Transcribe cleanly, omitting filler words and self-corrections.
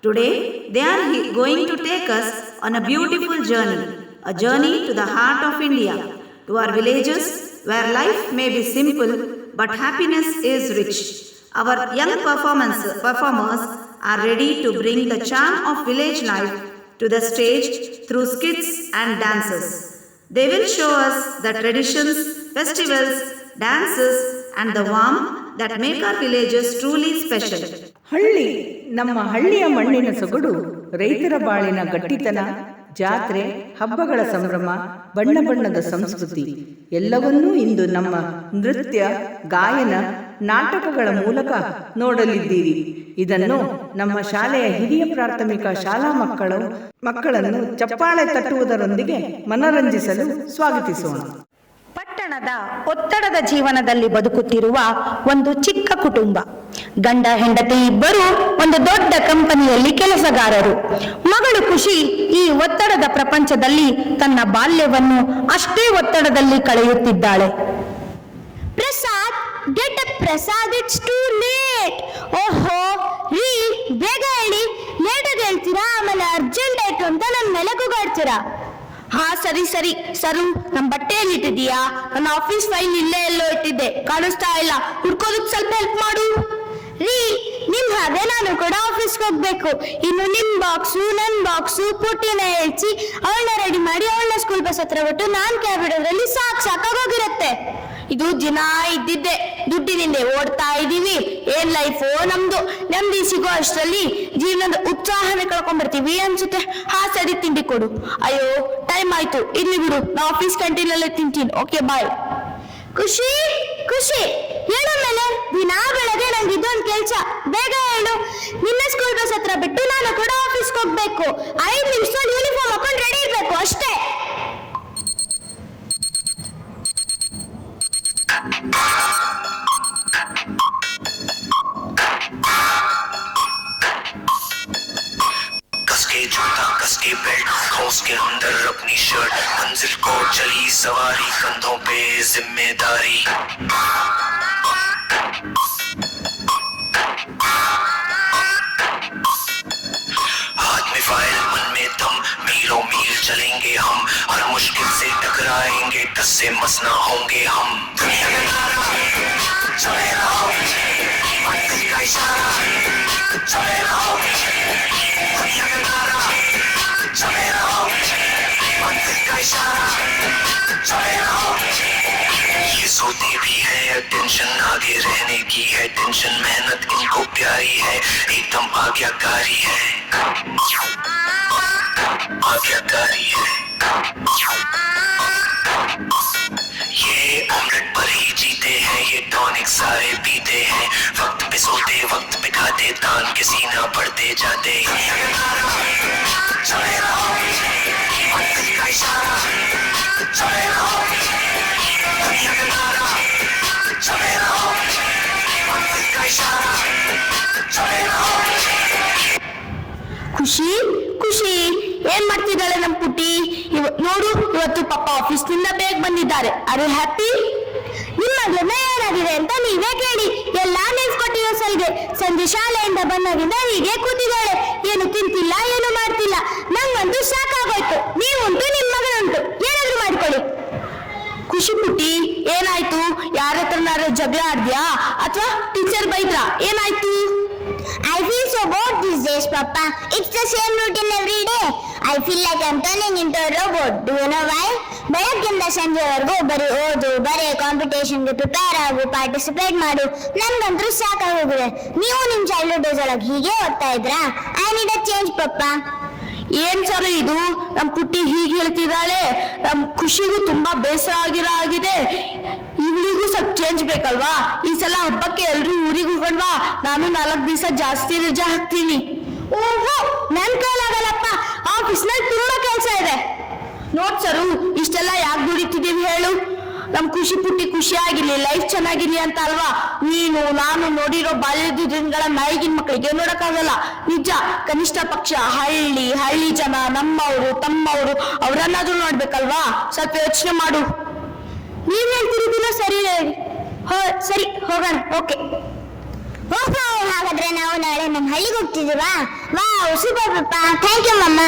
Today, they are going to take us on a beautiful journey to the heart of India, to our villages where life may be simple but happiness is rich. Our young performers are ready to bring the charm of village life to the stage through skits and dances. They will show us the traditions, festivals, dances, and the warmth that make our villages truly special. ಹಳ್ಳಿ ನಮ್ಮ ಹಳ್ಳಿಯ ಮಣ್ಣಿನ ಸೊಗಡು, ರೈತರ ಬಾಳಿನ ಗಟ್ಟಿತನ, ಜಾತ್ರೆ, ಹಬ್ಬಗಳ ಸಂಭ್ರಮ, ಬಣ್ಣ ಬಣ್ಣದ ಸಂಸ್ಕೃತಿ ಎಲ್ಲವನ್ನೂ ಇಂದು ನಮ್ಮ ನೃತ್ಯ, ಗಾಯನ, ನಾಟಕಗಳ ಮೂಲಕ ನೋಡಲಿದ್ದೀರಿ. ಇದನ್ನು ನಮ್ಮ ಶಾಲೆಯ ಹಿರಿಯ ಪ್ರಾಥಮಿಕ ಶಾಲಾ ಮಕ್ಕಳನ್ನು ಚಪ್ಪಾಳೆ ತಟ್ಟುವುದರೊಂದಿಗೆ ಮನರಂಜಿಸಲು ಸ್ವಾಗತಿಸೋಣ. ಪಟ್ಟಣದ ಒತ್ತಡದ ಜೀವನದಲ್ಲಿ ಬದುಕುತ್ತಿರುವ ಒಂದು ಚಿಕ್ಕ ಕುಟುಂಬ. ಗಂಡ ಹೆಂಡತಿ ಇಬ್ಬರು ಒಂದು ದೊಡ್ಡ ಕಂಪನಿಯಲ್ಲಿ ಕೆಲಸಗಾರರು. ಮಗಳು ಖುಷಿ ಈ ಒತ್ತಡದ ಪ್ರಪಂಚದಲ್ಲಿ ತನ್ನ ಬಾಲ್ಯವನ್ನು ಅಷ್ಟೇ ಒತ್ತಡದಲ್ಲಿ ಕಳೆಯುತ್ತಿದ್ದಾಳೆ. Prasad, get up Prasad, it's too late. ಓಹೋ ರೀ, ಬೇಗ ಹೇಳಿ, ಲೇಟಾಗಿ ಹೇಳ್ತೀರಾ, ಆಮೇಲೆ ಅರ್ಜೆಂಟ್ ಆಯ್ತು ಅಂತ ನನ್ನ ಮೇಲೆ ಕೂಗಾಡ್ತೀರಾ. ಹಾ ಸರಿ ಸರು, ನಮ್ಮ ಬಟ್ಟೆಯಲ್ಲಿ ಇಟ್ಟಿದೀಯಾ? ನನ್ನ ಆಫೀಸ್ ಫೈಲ್ ಇಲ್ಲೇ ಎಲ್ಲೋ ಇಟ್ಟಿದ್ದೆ, ಕಾಣಿಸ್ತಾ ಇಲ್ಲ, ಹುಡ್ಕೋದಕ್ಕೆ ಸ್ವಲ್ಪ ಹೆಲ್ಪ್ ಮಾಡು. ರೀ, ನಿಮ್ ಹಾಗೆ ನಾನು ಕೂಡ ಆಫೀಸ್ಗೆ ಹೋಗ್ಬೇಕು. ಇನ್ನು ನಿಮ್ ಬಾಕ್ಸು, ನನ್ ಬಾಕ್ಸು, ಪುಟ್ಟಿನ ಹೇಳ್ಸಿ ಅವಳನ್ನ ರೆಡಿ ಮಾಡಿ ಅವಳನ್ನ ಸ್ಕೂಲ್ ಬಸ್ ಹತ್ರ ಬಿಟ್ಟು ನಾನ್ ಕ್ಯಾಬ್ ಇಡೋದ್ರಲ್ಲಿ ಸಾಕಾಗೋಗಿರತ್ತೆ. ಇದು ದಿನ ಇದ್ದಿದ್ದೆ, ದುಡ್ಡಿನಿಂದ ಓಡ್ತಾ ಇದೀವಿ. ಏನ್ ಲೈಫು ನಮ್ದು. ನೆಮ್ಮದಿ ಸಿಗೋ ಅಷ್ಟರಲ್ಲಿ ಜೀವನದ ಉತ್ಸಾಹನೇ ಕಳ್ಕೊಂಡ್ಬಿಡ್ತೀವಿ ಅನ್ಸುತ್ತೆ. ಹಾ ಸರಿ, ತಿಂಡಿ ಕೊಡು. ಅಯ್ಯೋ ಟೈಮ್ ಆಯ್ತು, ಇಲ್ಲಿ ಬಿಡು, ನಾ ಆಫೀಸ್ ಕ್ಯಾಂಟೀನ್ ಅಲ್ಲೇ ತಿಂತೀನಿ. Okay bye. ಖುಷಿ ಹೇಳೋ ಮೇಲೆ, ದಿನಾ ಬೆಳಗ್ಗೆ ನಂಗೆ ಇದೊಂದು ಕೆಲ್ಸ. ಬೇಗ ಹೇಳು, ನಿನ್ನ ಸ್ಕೂಲ್ ಬಸ್ ಹತ್ರ ಬಿಟ್ಟು ನಾನು ಕೂಡ ಆಫೀಸ್ಗೆ ಹೋಗ್ಬೇಕು. 5 ನಿಮಿಷದಲ್ಲಿ ಯೂನಿಫಾರ್ಮ್ ಹಾಕೊಂಡು ರೆಡಿ ಇರ್ಬೇಕು ಅಷ್ಟೇ. कसके जूता, कसके बेल्ट, हौस के अंदर अपनी शर्ट, मंजिल को चली सवारी, कंधों पे जिम्मेदारी. हाथ में फाइल, मन में दम, मीलों मील चलेंगे हम, हर मुश्किल से टकराएंगे, टस से मस ना होंगे हम. चले रहो, मंजिल का इशारा, चले रहो, चले रहो, मंजिल का इशारा, चले रहो. ये सोते भी है, टेंशन आगे रहने की है, टेंशन मेहनत इनको प्यारी है, एकदम आज्ञाकारी है, आज्ञाकारी है. ये अमृत पर ही जीते हैं, ये टॉनिक सारे पीते हैं, वक्त पे सोते, वक्त पे खाते, तान के सीना बढ़ते जाते. चले रहो, मंजिल का इशारा, चले रहो, दुनिया का नारा, चले रहो, मंजिल का इशारा, चले रहो. ಖುಷಿ ಏನ್ ಮಾಡ್ತಿದ್ದಾಳೆ ನಮ್ ಪುಟ್ಟಿ? ನೋಡು, ಇವತ್ತು ಪಪ್ಪ ಆಫೀಸ್ನಿಂದ ಬೇಗ ಬಂದಿದ್ದಾರೆ. Are you happy? ನಿಮ್ಮ ಮಗಳನ್ನ ಏನಾಗಿದೆ ಅಂತ ನೀವೇ ಕೇಳಿ. ಎಲ್ಲಾ ನೆನ್ಸ್ಕೊಟ್ಟಿರೋ ಸಲ್ಗೆ. ಸಂಜೆ ಶಾಲೆಯಿಂದ ಬಂದಾಗಿಂದ ಹೀಗೆ ಕೂತಿದ್ದಾಳೆ, ಏನು ತಿಂತಿಲ್ಲ, ಏನು ಮಾಡ್ತಿಲ್ಲ. ನಂಗಂತೂ ಸಾಕಾಗೋಯ್ತು. ನೀವುಂಟು, ನಿಮ್ ಮಗನುಂಟು, ಏನಾದ್ರೂ ಮಾಡ್ಕೊಳ್ಳಿ. ಖುಷಿ ಪುಟ್ಟಿ, ಏನಾಯ್ತು? ಯಾರ ಹತ್ರನಾರು ಜಗಳ ಆಡ್ದ್ಯಾ ಅಥವಾ ಟೀಚರ್ ಬೈದ್ರಾ? ಏನಾಯ್ತು? I feel so bored these days, Papa. It's the same routine every day. I feel like I'm turning into a robot. Do you know why? ಬೆಳಗ್ಗಿಂದ ಸಂಜೆವರೆಗೂ ಬರೀ ಓದು, ಬರೀ ಕಾಂಪಿಟೇಷನ್ಗೆ ಪ್ರಿಪೇರ್ ಆಗು, ಪಾರ್ಟಿಸಿಪೇಟ್ ಮಾಡು. ನನ್ಗಂತೂ ಸಾಕಾಗೋಗಿದೆ. ನೀವು ನಿಮ್ ಚೈಲ್ಡ್ಹುಡ್ ಡೇಸ್ ಒಳಗೆ ಹೀಗೆ ಓದ್ತಾ ಇದ್ರಾ? ಐ ನೀಡ್ ಅ ಚೇಂಜ್, ಪಪ್ಪಾ. ಏನ್ ಸರ್ ಇದು? ನಮ್ ಪುಟ್ಟಿ ಹೀಗೆ ಹೇಳ್ತಿದ್ದಾಳೆ. ನಮ್ ಖುಷಿಗೂ ತುಂಬಾ ಬೇಸರ ಆಗಿದೆ. ಇವಳಿಗೂ ಸ್ವಲ್ಪ ಚೇಂಜ್ ಬೇಕಲ್ವಾ? ಈ ಸಲ ಹಬ್ಬಕ್ಕೆ ಎಲ್ರೂ ಊರಿಗೆ ಹೋಗೋಣವಾ? ನಾನು 4 ದಿವಸ ಜಾಸ್ತಿ ರಜಾ ಹಾಕ್ತೀನಿ. ಓಹೋ, ನನ್ ಕೈಲಾಗಲ್ಲಪ್ಪ, ಆಫೀಸ್ನಲ್ಲಿ ತುಂಬಾ ಕೆಲಸ ಇದೆ. ನೋಡ್ ಸರು, ಇಷ್ಟೆಲ್ಲ ಯಾಕೆ ದುಡಿತಿದೀವಿ ಹೇಳು? ನಮ್ ಖುಷಿ ಪುಟ್ಟಿ ಖುಷಿಯಾಗಿರ್ಲಿ, ಲೈಫ್ ಚೆನ್ನಾಗಿರ್ಲಿ ಅಂತ ಅಲ್ವಾ? ನೀನು ನಾನು ನೋಡಿರೋ ಬಾಲ್ಯದ ದಿನಗಳ ನಾಯಿಗಿನ ಮಕ್ಕಳಿಗೆ ನೋಡಕ್ಕಾಗಲ್ಲ. ನಿಜ, ಕನಿಷ್ಠ ಪಕ್ಷ ಹಳ್ಳಿ ಜನ, ನಮ್ಮವರು ತಮ್ಮವರು, ಅವರನ್ನಾದ್ರೂ ನೋಡ್ಬೇಕಲ್ವಾ? ಸ್ವಲ್ಪ ಯೋಚನೆ ಮಾಡು. ನೀವ್ ಹೇಳ್ತಿರೋದಿಲ್ಲ ಸರಿ. ಸರಿ, ಹೋಗೋಣ. ಓಕೆ, ಹಾಗಾದ್ರೆ ಹಾಗಾದ್ರೆ ನಾವು ನಾಳೆ ನಮ್ಮ ಹಳ್ಳಿಗೆ ಹೋಗ್ತಿದೀವಾ? ವಾವ್, ಸೂಪರ್ ಪಪ್ಪ, ಥ್ಯಾಂಕ್ ಯು ಮಮ್ಮ.